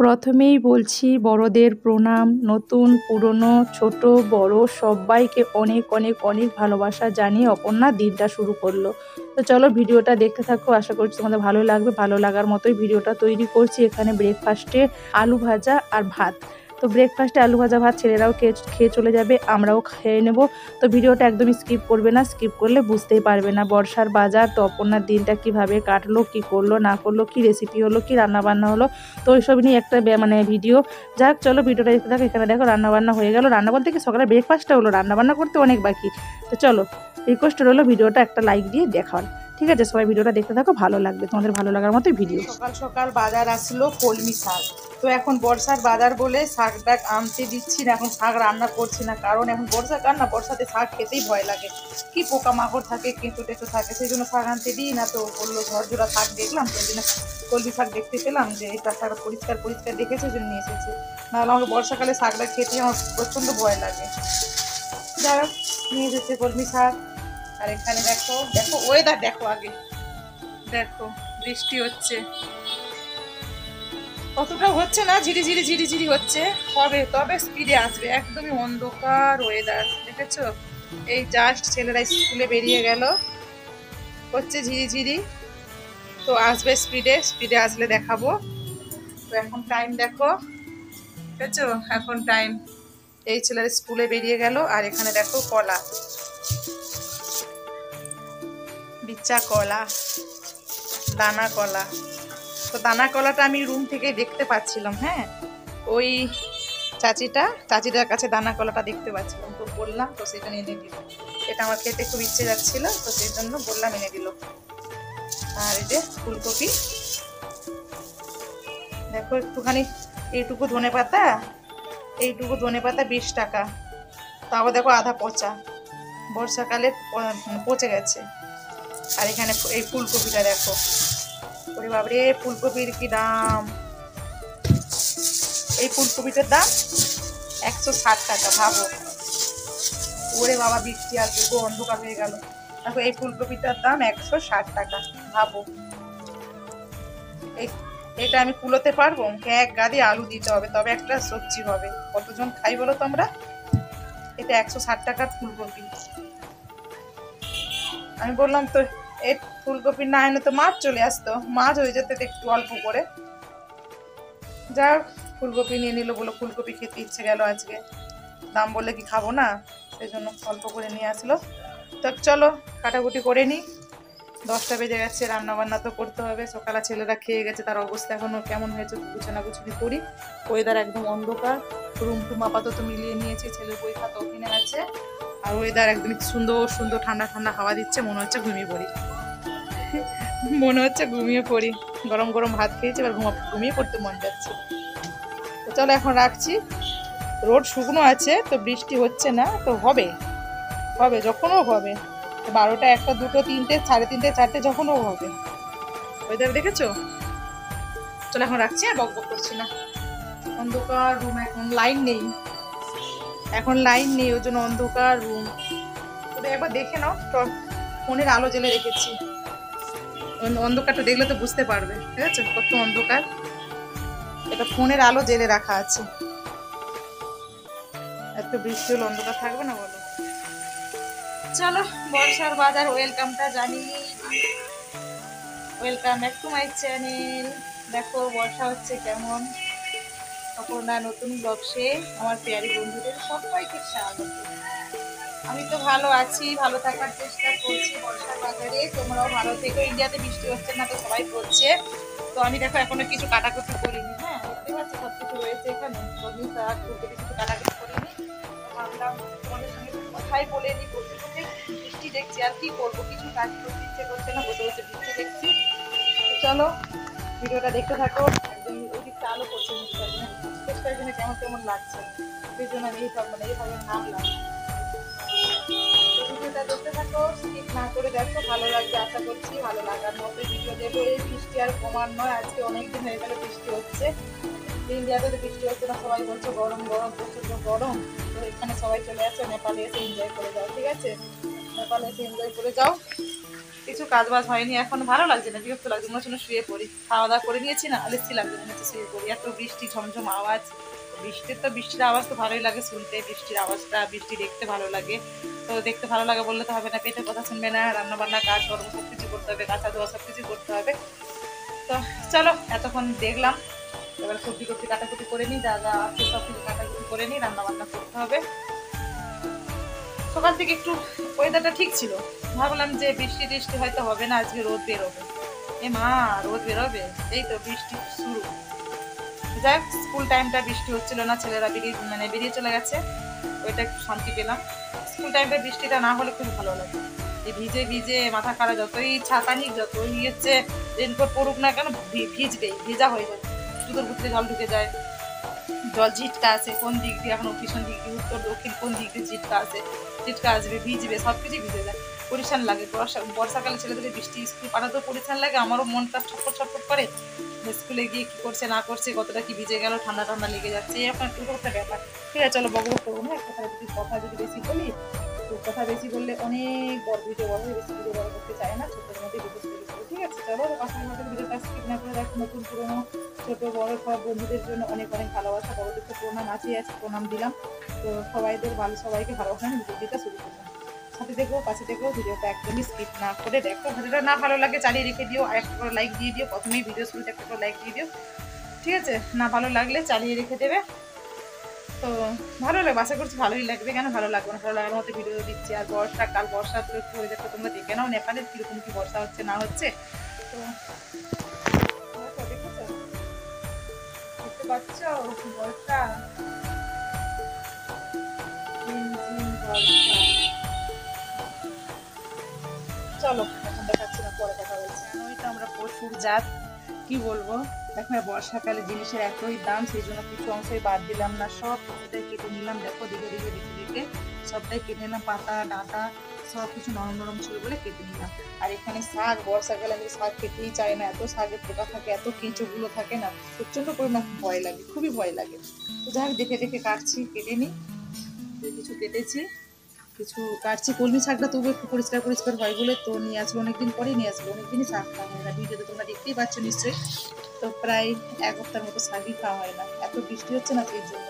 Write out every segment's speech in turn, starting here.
প্রথমেই বলছি বড়দের প্রণাম। নতুন পুরনো ছোট বড় সবাইকে অনেক অনেক অনেক ভালোবাসা জানিয়ে অপর্ণা দিনটা শুরু করলো। তো চলো ভিডিওটা দেখতে থাকো, আশা করছি তোমাদের ভালো লাগবে। ভালো লাগার মতোই ভিডিওটা তৈরি করছি। এখানে ব্রেকফাস্টে আলু ভাজা আর ভাত। তো ব্রেকফাস্টে আলু ভাজা ভাত ছেলেরাও খেয়ে চলে যাবে, আমরাও খেয়ে নেব। তো ভিডিওটা একদমই স্কিপ করবে না, স্কিপ করলে বুঝতেই পারবে না। বর্ষার বাজার, তো অপর্ণার দিনটা কিভাবে কাটলো, কি করলো না করলো, কি রেসিপি হলো, কি রান্নাবান্না হলো, তো ওইসব নিয়ে একটা ভিডিও। যাক চলো ভিডিওটা দেখতে থাকো। এখানে দেখো রান্নাবান্না হয়ে গেল। রান্না বলতে কি সকালে ব্রেকফাস্টটা হলো, রান্নাবান্না করতে অনেক বাকি। তো চলো রিকোয়েস্ট রইলো ভিডিওটা একটা লাইক দিয়ে দেখার। ঠিক আছে, সবাই ভিডিওটা দেখতে থাকো, ভালো লাগবে, তোমাদের ভালো লাগার মতোই ভিডিও। সকাল সকাল বাজার আসলো কলমি শাক। তো এখন বর্ষার বাজার বলে শাকটা আনতে দিচ্ছি না, এখন শাক রান্না করছি না, কারণ এখন বর্ষাকাল না, বর্ষাতে শাক খেতেই ভয় লাগে, কি পোকামাকড় থাকে, কেঁচো টেঁচো থাকে, সেই জন্য শাক আনতে দিই না। তো বললো ঝরঝরা শাক দেখলাম, সেই জন্য কলমি শাক দেখতে পেলাম যে এটা শাক পরিষ্কার পরিষ্কার দেখেছে, ওই জন্য নিয়ে এসেছে। নাহলে আমাকে বর্ষাকালে শাকটা খেতে আমার প্রচণ্ড ভয় লাগে। যাই হোক নিয়ে এসেছে কলমি শাক। আর এখানে দেখো দেখো ওয়েদার দেখো, আগে দেখো বৃষ্টি হচ্ছে, অতটা হচ্ছে না, ঝিরিঝিরি ঝিরিঝিরি হচ্ছে, হবে তবে স্পিডে আসবে। একদমই অন্ধকার ওয়েদার, দেখেছো? এই জাস্ট ছেলেরা স্কুলে বেরিয়ে গেল, হচ্ছে ঝিরিঝিরি, তো আসবে স্পিডে, স্পিডে আসলে দেখাবো। তো এখন টাইম দেখো, দেখেছো? এখন টাইম, এই ছেলেরা স্কুলে বেরিয়ে গেল। আর এখানে দেখো কলা, বিচ্চা কলা, দানা কলা। তো দানা কলাটা আমি রুম থেকে দেখতে পাচ্ছিলাম, হ্যাঁ, ওই চাচিটার কাছে দানা কলাটা দেখতে পাচ্ছিলাম, তো বললাম, তো সেটা এনে দিল। এটা আমার খেতে খুব ইচ্ছে যাচ্ছিল, তো সেই জন্য বললাম, এনে দিল। আর এই যে ফুলকপি দেখো, একটুখানি এইটুকু ধনেপাতা, 20 টাকা। তাও দেখো আধা পচা, বর্ষাকালে পচে গেছে। আর এখানে এই ফুলকপিটা দেখো, ওরে বাবরে ফুলকপির কি দাম! এই ফুলকপিটার দাম 160 টাকা, ভাবো। ওরে বাবা বৃষ্টি আসবে গো, অন্ধকার হয়ে গেল। দেখো এই ফুলকপিটার দাম 160 টাকা, ভাবো। এটা আমি কুলোতে পারবো? এক গাদি আলু দিতে হবে, তবে একটা সবজি হবে। কতজন খাই বলো তোমরা? এটা 160 টাকার ফুলকপি। আমি বললাম তো এই ফুলকপি না এনে তো মাছ চলে আসতো, মাছ হয়ে যেত একটু অল্প করে। যা ফুলকপি নিয়ে নিল, বলো ফুলকপি খেতে ইচ্ছে গেল আজকে, দাম বললে কি খাবো না, সেই জন্য অল্প করে নিয়ে আসলো। তো চলো কাটাকুটি করে নিই, 10টা বেজে গেছে, রান্নাবান্না তো করতে হবে। সকালে ছেলেরা খেয়ে গেছে, তার অবস্থা এখনও কেমন হয়েছে, গুছানা গুছুনি করি। ওয়েদার একদম অন্ধকার, রুম টুম আপাতত মিলিয়ে নিয়েছি, ছেলের বই খাতা ওখানে আছে। আর ওয়েদার একদম সুন্দর সুন্দর ঠান্ডা ঠান্ডা হাওয়া দিচ্ছে, মনে হচ্ছে ঘুমিয়ে পড়ি, মনে হচ্ছে ঘুমিয়ে পড়ি। গরম গরম ভাত খেয়েছি, এবার ঘুমিয়ে পড়তে মন যাচ্ছে। তো চলো এখন রাখছি, রোড শুকনো আছে, তো বৃষ্টি হচ্ছে না, তো হবে হবে যখনও হবে, 12টা 1টা 2টো 3টে 3:30 4টে যখনও হবে। ওয়েদার দেখেছো? চলো এখন রাখছি, আর বক বক করছি না। অন্ধকার রুম, এখন লাইন নেই, ওই জন্য অন্ধকার রুম। তবে একবার দেখে নাও, ফোনের আলো জ্বেলে রেখেছি, অন্ধকারটা দেখলে তো বুঝতে পারবে, ঠিক আছে কত অন্ধকার। এটা ফোনের আলো জ্বেলে রাখা আছে, এত বৃষ্টি হলে অন্ধকার থাকবে না বলো? চলো বর্ষার বাজার ওয়েলকামটা জানি, welcome back to my channel. দেখো বর্ষা হচ্ছে কেমন, অপর্ণা নতুন ব্লগসে আমার পেয়ারি বন্ধুদের সবাইকে স্বাগত। আমি তো ভালো আছি, ভালো থাকার চেষ্টা করছি বর্ষার বাজারে, তোমরাও ভালো থেকো। ইন্ডিয়াতে বৃষ্টি হচ্ছে না, তো সবাই করছে। তো আমি দেখো এখনো কিছু কাটাকুটি করিনি, হ্যাঁ দেখতে পাচ্ছি সব কিছু রয়েছে এখানে, সবজি শাক ফুলকপি কিছু কাটাকুটি করিনি। ভাবলাম তোমাদের সঙ্গে কথাই বলে নিই, বসে বসে বৃষ্টি দেখছি, আর কি করবো, কিছু কাজ করতে ইচ্ছে করছে না, বসে বসে বৃষ্টি দেখছি। চলো ভিডিওটা দেখতে থাকো। একদম ওদিকটা আলো করছে, চেষ্টার জন্য কেমন কেমন লাগছে, সেই জন্য আমি এইভাবে নামলাম। ভিডিওটা দেখতে থাকো, স্কিপ না করে দেখো, ভালো লাগবে আশা করছি, ভালো লাগার মতো ভিডিও দেবো। এই বৃষ্টি আর কমার নয়, আজকে অনেকদিন হয়ে গেলে বৃষ্টি হচ্ছে। ইন্ডিয়াতে তো বৃষ্টি হচ্ছে না, সবাই বলছে গরম গরম, প্রচন্ড গরম। তো এখানে সবাই চলে আসে, নেপালে এসে এনজয় করে যাও, ঠিক আছে? নেপালে এসে এনজয় করে যাও। কিছু কাজ বাজ হয়নি এখন, ভালো লাগছে না, বিরক্ত লাগছে, মনে হচ্ছে শুয়ে পড়ি। খাওয়া দাওয়া করে নিয়েছি না, আলেসি লাগছে, মনে হচ্ছে শুয়ে পড়ি। এত বৃষ্টি, ঝমঝম আওয়াজ, বৃষ্টির আওয়াজ তো ভালোই লাগে শুনতে, বৃষ্টির আওয়াজটা, বৃষ্টি দেখতে ভালো লাগে। তো দেখতে ভালো লাগে বললে তো হবে না, পেটের কথা শুনবে না, রান্না বান্না কাজ কর্ম সব কিছু করতে হবে, কাঁচা ধোয়া সব কিছু করতে হবে। তো চলো এতক্ষণ দেখলাম, এবার সবজি টবজি কাটাকুটি করে নিই, যা যা আছে সব কিছু কাটাকুটি করে নিই, রান্না বান্না করতে হবে। সকাল থেকে একটু ওয়েদারটা ঠিক ছিল, ভাবলাম যে বৃষ্টি টিষ্টি হয়তো হবে না, আজকে রোদ বেরোবে। এ মা, রোদ বেরোবে, এই তো বৃষ্টি শুরু। যাই হোক, স্কুল টাইমটা বৃষ্টি হচ্ছিল না, ছেলেরা বেরিয়ে চলে গেছে, ওইটা একটু শান্তি পেলাম। স্কুল টাইমটা বৃষ্টিটা না হলে খুব ভালো লাগে। এই ভিজে ভিজে মাথা খারাপ, যতই ছাতা নিক, যতই হচ্ছে রেনকোট পড়ুক না কেন, ভিজবেই, ভেজা হয়ে যায়, জুতোর ভিতরে জল ঢুকে যায়, জল ঝিটকা আছে কোন দিক দিয়ে, এখন পিছন দিক দিয়ে, উত্তর দক্ষিণ কোন দিক দিয়ে ঝিটকা আছে, ঝিটকা আসবে, ভিজবে, সব কিছু ভিজে যায়, পরিষ্কার লাগে। বর্ষাকালে ছেলেদের বৃষ্টি স্কুল পাঠাতেও পরিষ্কার লাগে, আমারও মনটা ছটফট ছটফট করে, স্কুলে গিয়ে কি করছে না করছে, কতটা কি ভিজে গেল, ঠান্ডা ঠান্ডা লেগে যাচ্ছে, এই আপনার এরকম একটা ব্যাপার। ঠিক আছে চলো, বকবক করবো না, কথা যদি বেশি বলি, তো কথা বেশি বললে অনেক বড় ভিডিও বড় হয়ে, বেশি ভিডিও বড় করতে চায় না, ছোটোর মধ্যে ভিডিও শুরু করবো। ঠিক আছে চলো, পাশের মধ্যে ভিডিওটা স্কিপ না করে দেখো। নতুন পুরোনো ছোট বড় সব বন্ধুদের জন্য অনেক অনেক ভালোবাসা, বড়দের তো প্রণাম আছেই আছে, প্রণাম দিলাম। তো সবাইকে ভালোবাসা ভিডিওটা শুরু করলাম। সাথে দেখো, পাশে দেখো, ভিডিওটা একদমই স্কিপ না করে দেখো। ভিডিওটা না ভালো লাগে চালিয়ে রেখে দিও, আর একটা করে লাইক দিয়ে দিও, প্রথমেই ভিডিও শুরুতে একটা করে লাইক দিয়ে দিও। ঠিক আছে, না ভালো লাগলে চালিয়ে রেখে দেবে। তো ভালো লাগবে, আশা করছি ভালোই লাগবে, কেন ভালো লাগবে না, ভালো লাগার মতো ভিডিও দিচ্ছি। আর বর্ষাকাল, বর্ষা তো একটু ওয়েদারটা তোমরা দেখে নাও, নেপালের কীরকম কি বর্ষা হচ্ছে না হচ্ছে। তো দেখেছো, দেখতে পাচ্ছ বর্ষা, চলো এখন দেখাচ্ছি না, পরে কথা বলছি। ওই তো আমরা পশুর জাত, কি বলবো, দেখো বর্ষাকালে জিনিসের এতই দাম, সেই জন্য কিছু অংশই বাদ দিলাম না, সব কিছুটাই কেটে নিলাম। দেখো দিকে দিকে দিকে দিকে সবটাই কেটে নিলাম, পাতা ডাঁটা সব কিছু নরম নরম ছিল বলে কেটে নিলাম। আর এখানে শাক, বর্ষাকালে আমি শাক খেতেই চাই না, এত শাকের পোকা থাকে, এত কেঁচোগুলো থাকে না, প্রচণ্ড পরিমাণ ভয় লাগে, খুবই ভয় লাগে। তো যাই হোক, দেখে দেখে কাটছি, কেটে নিই, কিছু কেটেছি, কিছু কাটছি। কলমি শাকটা তবু একটু পরিষ্কার পরিষ্কার হয় বলে তো নিয়ে আসলো, অনেকদিন পরেই নিয়ে আসলো, অনেকদিনই শাক খাওয়া হয় না, ভিডিওতে তোমরা দেখতেই পাচ্ছ নিশ্চয়ই। তো প্রায় এক সপ্তাহের মতো শাকই খাওয়া হয় না, এত বৃষ্টি হচ্ছে না সেই জন্য।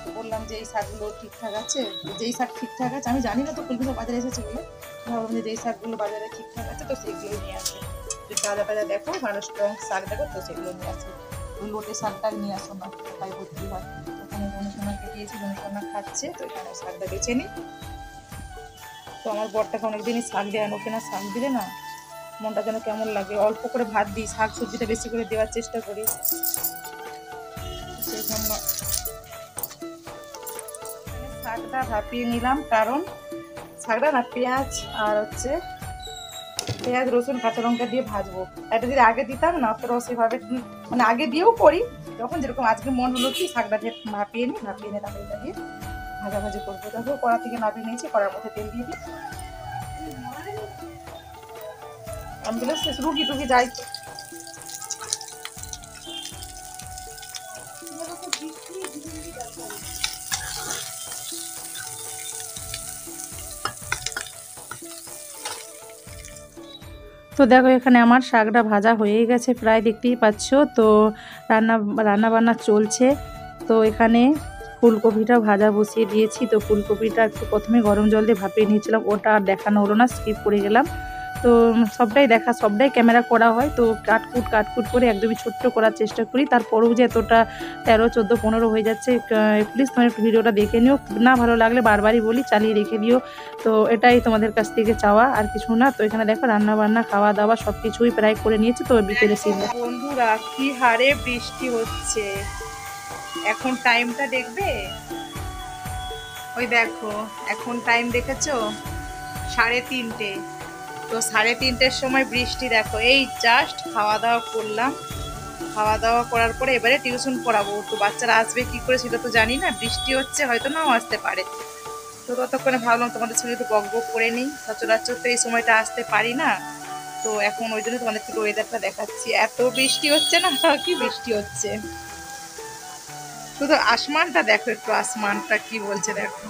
তো বললাম যে এই শাকগুলো ঠিকঠাক আছে, যেই শাক ঠিকঠাক আছে, আমি জানি না তো কলমি শাক বাজারে এসেছে বলে, ভাবলাম যে যেই শাকগুলো বাজারে ঠিকঠাক আছে তো সেগুলোই নিয়ে আসে। তো তাজা তাজা দেখো, ভালো স্ট্রং শাক দেখো, তো সেগুলো নিয়ে আসে। ওই লোটে শাকটা নিয়ে আসো না, তাই ভর্তি হয়। এখানে ধনুষোনাকে দিয়েছি, ধনুষোনা খাচ্ছে, তো এখানে শাকটা বেছে নিই। তো আমার বরটাকে অনেকদিনই শাক দেয়, ওকে না শাক দিলে না মনটা যেন কেমন লাগে, অল্প করে ভাত দিই, শাক সবজিটা বেশি করে দেওয়ার চেষ্টা করি, সেই জন্য শাকটা ভাপিয়ে নিলাম। কারণ শাকটা না পেঁয়াজ আর হচ্ছে পেঁয়াজ রসুন কাঁচা লঙ্কা দিয়ে ভাজবো, এটা যদি আগে দিতাম না অতটাও সেভাবে, মানে আগে দিয়েও করি, যখন যেরকম আজকে মন হলো কি শাকটা দিয়ে ভাপিয়ে নিই, তারপরে এটা দিয়ে ভাজাভাজি করবো। দেখো কড়া থেকে নামিয়ে নিয়েছি, কড়ার মধ্যে তেল দিয়ে দিই, অ্যাম্বুলেন্স রুগী টুগি যাই তো। তো দেখো এখানে আমার শাকটা ভাজা হয়েই গেছে প্রায়, দেখতেই পাচ্ছ। তো রান্না বান্না চলছে। তো এখানে ফুলকপিটা ভাজা বসিয়ে দিয়েছি। তো ফুলকপিটা একটু প্রথমে গরম জল দিয়ে ভাপিয়ে নিয়েছিলাম, ওটা আর দেখানো হলো না, স্কিপ করে গেলাম। তো সবটাই ক্যামেরা করা হয়, তো কাটকুট করে একদমই ছোট্ট করার চেষ্টা করি। তারপরেও যে এতটা 13, 14, 15 হয়ে যাচ্ছে, প্লিজ তোমার একটু ভিডিওটা দেখে নিও, না ভালো লাগলে বারবারই বলি চালিয়ে রেখে দিও। তো এটাই তোমাদের কাছ থেকে চাওয়া, আর কিছু না। তো এখানে দেখো রান্না বান্না খাওয়া দাওয়া সব কিছুই প্রায় করে নিয়েছি। তো বিকেলে সিন বন্ধুরা কি হারে বৃষ্টি হচ্ছে, এখন টাইমটা দেখবে, ওই দেখো এখন টাইম দেখেছো 3:30। তো 3:30-র সময় বৃষ্টি দেখো, এই জাস্ট খাওয়া দাওয়া করলাম, খাওয়া দাওয়া করার পরে এবারে টিউশন পড়াবো। তো বাচ্চারা আসবে কি করে সেটা তো জানি না, বৃষ্টি হচ্ছে, হয়তো নাও আসতে পারে। তো ততক্ষণে ভাবলাম তোমাদের সঙ্গে একটু বকবক করে নিই, সচরাচর তো এই সময়টা আসতে পারি না। তো এখন ওই জন্য তোমাদের থেকে ওয়েদারটা দেখাচ্ছি, এত বৃষ্টি হচ্ছে না, কি বৃষ্টি হচ্ছে, শুধু আসমানটা দেখো, একটু আসমানটা কি বলছে দেখো।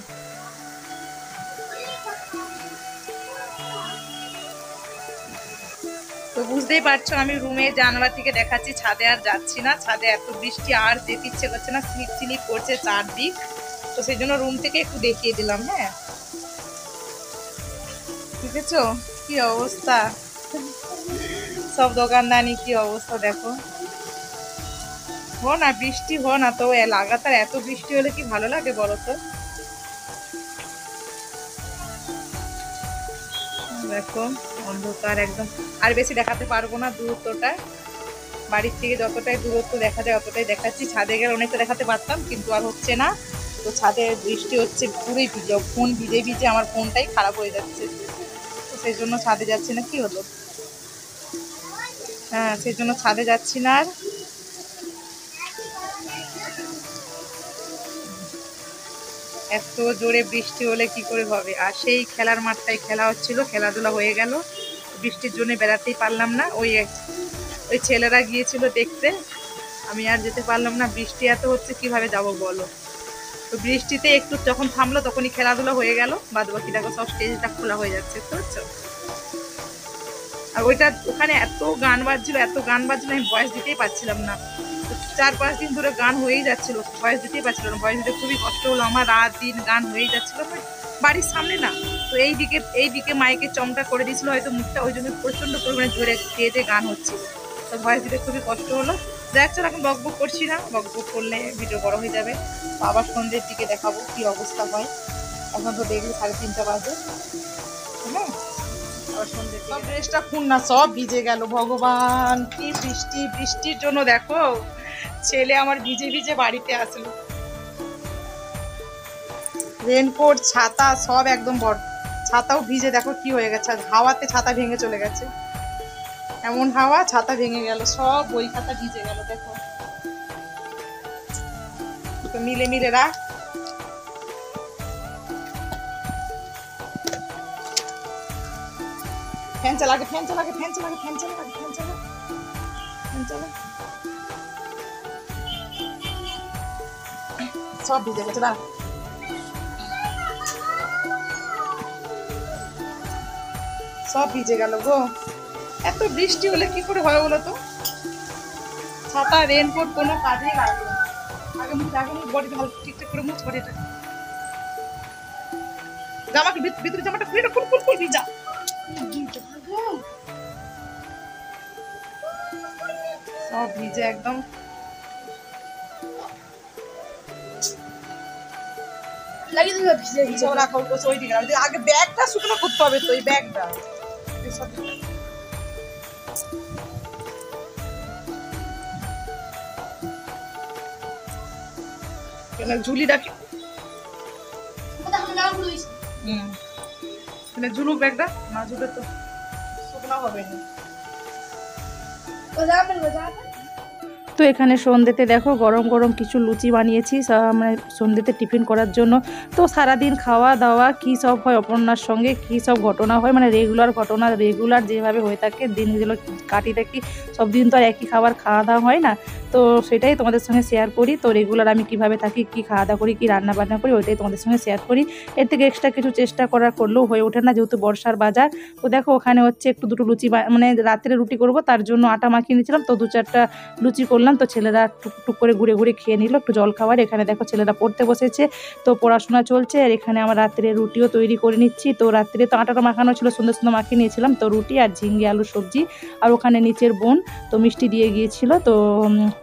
তো বুঝতেই পারছো আমি রুমে জানলা থেকে দেখাচ্ছি, ছাদে আর যাচ্ছি না, ছাদে এত বৃষ্টি আর যেতে ইচ্ছে করছে না, স্লিপ স্লিপ করছে চারদিক। তো সেই জন্য রুম থেকে একটু দেখিয়ে দিলাম। হ্যাঁ বুঝেছো কি অবস্থা, সব দোকানদানি কি অবস্থা দেখো। না বৃষ্টি না তো লাগাতার এত বৃষ্টি হলে কি ভালো লাগে বলো তো। দেখো অন্ধকার একদম, আর বেশি দেখাতে পারবো না দূরত্বটা, বাড়ির থেকে যতটাই দূরত্ব দেখা যায় অতটাই দেখাচ্ছি। ছাদে গেলে অনেকটা দেখাতে পারতাম কিন্তু আর হচ্ছে না। তো ছাদে বৃষ্টি হচ্ছে, পুরোই ভিজে, ফোন ভিজে ভিজে আমার ফোনটাই খারাপ হয়ে যাচ্ছে। তো সেই জন্য ছাদে যাচ্ছি না। কি হলো? হ্যাঁ সেই জন্য ছাদে যাচ্ছি না আর। এত জোরে বৃষ্টি হলে কি করে হবে। আর সেই খেলার মাঠটায় খেলা হচ্ছিল, খেলাধুলা হয়ে গেল, বৃষ্টির জন্য বেড়াতেই পারলাম না। ওই ছেলেরা গিয়েছিল দেখতে, আমি আর যেতে পারলাম না, বৃষ্টি এত হচ্ছে কিভাবে যাব বলো। তো বৃষ্টিতে একটু যখন থামলো তখনই খেলাধুলা হয়ে গেল, বাদ বাকি দেখো সব স্টেজটা খোলা হয়ে যাচ্ছে, বুঝতে পারছো। আর ওখানে এত গান বাজছিল, আমি ভয়েস দিতেই পারছিলাম না। 4-5 দিন ধরে গান হয়েই যাচ্ছিল, ভয়েস দিতেই পারছিল না, ভয়েস দিতে খুবই কষ্ট হলো আমার, রাত দিন গান হয়েই যাচ্ছিল বাড়ির সামনে না। তো এইদিকে মাইকে চমটা করে দিয়েছিল হয়তো মুখটা, ওই জন্য প্রচণ্ড পরিমাণে জোরে তেজে গান হচ্ছিল, তো ভয়েস দিতে খুবই কষ্ট হলো। যাক চল এখন বকবক করছি না, বকবক করলে ভিডিও বড় হয়ে যাবে। তো আবার সন্ধ্যের দিকে দেখাবো কি অবস্থা হয়। এখন তো দেখলি 3:30 বাজে। হ্যাঁ সব ড্রেসটা খুন না, সব ভিজে গেল। ভগবান কি বৃষ্টি, বৃষ্টির জন্য দেখো ছেলে আমার ভিজে ভিজে বাড়িতে আসলো। রেনকোট ছাতা সব একদম ছাতাও ভিজে, দেখো কি হয়ে গেছে, হাওয়াতে ছাতা ভেঙে চলে গেছে, এমন হাওয়া ছাতা ভেঙে গেল, সব বই খাতা ভিজে গেল। দেখো তো মিলে মিলে রাখ। ফ্যান চালাকে, ফ্যান চালাকে, ফ্যান চালাকে, ফ্যান চালাকে, ফ্যান চালা, ফ্যান চালা, সব ভিজে গেছে। দাঁড়া সব ভিজে গেল গো। এত বৃষ্টি হলে কি করে হয় বলো তো, ছাতা রেনকোট কোনো কাজেই লাগবে না। আগে বডি ভালো ঠিকঠাক করে মুছ, বডিটা জামাকে ভিতরে জামাটা খুলে ফুল ভিজা, সব ভিজে একদম। আগে ব্যাগটা শুকনো করতে হবে, তো এই ব্যাগটা ঝুলি রাখি, ঝুলুক ব্যাগটা, না ঝুলে তো শুকনো হবে না। তো এখানে সন্ধ্যেতে দেখো গরম গরম কিছু লুচি বানিয়েছি মানে সন্ধ্যেতে টিফিন করার জন্য। তো সারাদিন খাওয়া দাওয়া কী সব হয় অপর্ণার সঙ্গে, কী সব ঘটনা হয়, মানে রেগুলার ঘটনা, রেগুলার যেভাবে হয়ে থাকে দিনগুলো কাটি থাকি, সব দিন তো আর একই খাবার খাওয়া দাওয়া হয় না। তো সেটাই তোমাদের সঙ্গে শেয়ার করি। তো রেগুলার আমি কিভাবে থাকি, কী খাওয়া দাওয়া করি, কী রান্না বান্না করি, ওইটাই তোমাদের সঙ্গে শেয়ার করি। এর থেকে এক্সট্রা কিছু চেষ্টা করলেও হয়ে ওঠে না, যেহেতু বর্ষার বাজার। তো দেখো ওখানে হচ্ছে একটু দুটো লুচি, মানে রাত্রে রুটি করব তার জন্য আটা মাখিয়ে নিয়েছিলাম, তো 2-4টা লুচি করলাম। তো ছেলেরা টুকটুক করে ঘুরে ঘুরে খেয়ে নিল একটু জল খাবার। এখানে দেখো ছেলেরা পড়তে বসেছে, তো পড়াশোনা চলছে। আর এখানে আমার রাত্রে রুটিও তৈরি করে নিচ্ছি। তো রাত্রে তো আটাটা মাখানো ছিল, সুন্দর সুন্দর মাখিয়ে নিয়েছিলাম। তো রুটি আর ঝিঙ্গে আলু সবজি, আর ওখানে নিচের বোন তো মিষ্টি দিয়ে গিয়েছিল, তো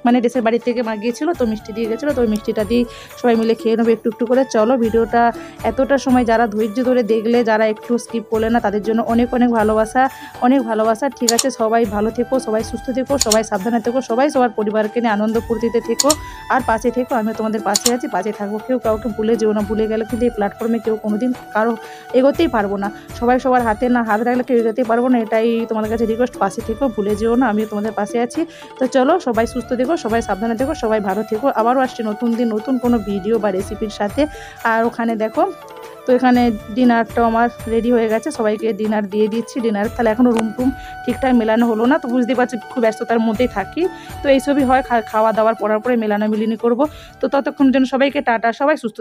মানে দেশের বাড়ি থেকে গিয়েছিল, তো মিষ্টি দিয়ে গেছিলো। তো ওই মিষ্টিটা দিয়ে সবাই মিলে খেয়ে নেবো একটু একটু করে। চলো ভিডিওটা এতটা সময় যারা ধৈর্য ধরে দেখলে, যারা একটু স্কিপ করলে না, তাদের জন্য অনেক অনেক ভালোবাসা, অনেক ভালোবাসা। ঠিক আছে, সবাই ভালো থেকো, সবাই সুস্থ থেকো, সবাই সাবধানে থেকো, সবাই সবার পরিবারকে নিয়ে আনন্দ ফুর্তিতে থেকো, আর পাশে থেকো। আমি তোমাদের পাশে আছি, পাশে থাকবো। কেউ কাউকে ভুলে যেও না, ভুলে গেলে কিন্তু এই প্ল্যাটফর্মে কেউ কোনোদিন কারো এগোতেই পারবো না। সবাই সবার হাতে না হাত রাখলে কেউ এগোতেই পারবো না, এটাই তোমাদের কাছে রিকোয়েস্ট। পাশে থেকো, ভুলে যেও না, আমিও তোমাদের পাশে আছি। তো চলো সবাই সুস্থ থেকো, সবাই সাবধানে থেকো, সবাই ভালো থেকো। আবারও আসছে নতুন দিন, নতুন কোনো ভিডিও বা রেসিপির সাথে। আর ওখানে দেখো তো এখানে ডিনারটাও আমার রেডি হয়ে গেছে, সবাইকে ডিনার দিয়ে দিচ্ছি। ডিনার তাহলে এখনও রুম টুম ঠিকঠাক মেলানো হলো না, তো বুঝতেই পারছি খুব ব্যস্ততার মধ্যেই থাকি। তো এইসবই হয়, খাওয়া দাওয়ার পড়ার পরে মেলানো মিলিনি করবো। তো ততক্ষণ জন্য সবাইকে টাটা, সবাই সুস্থ।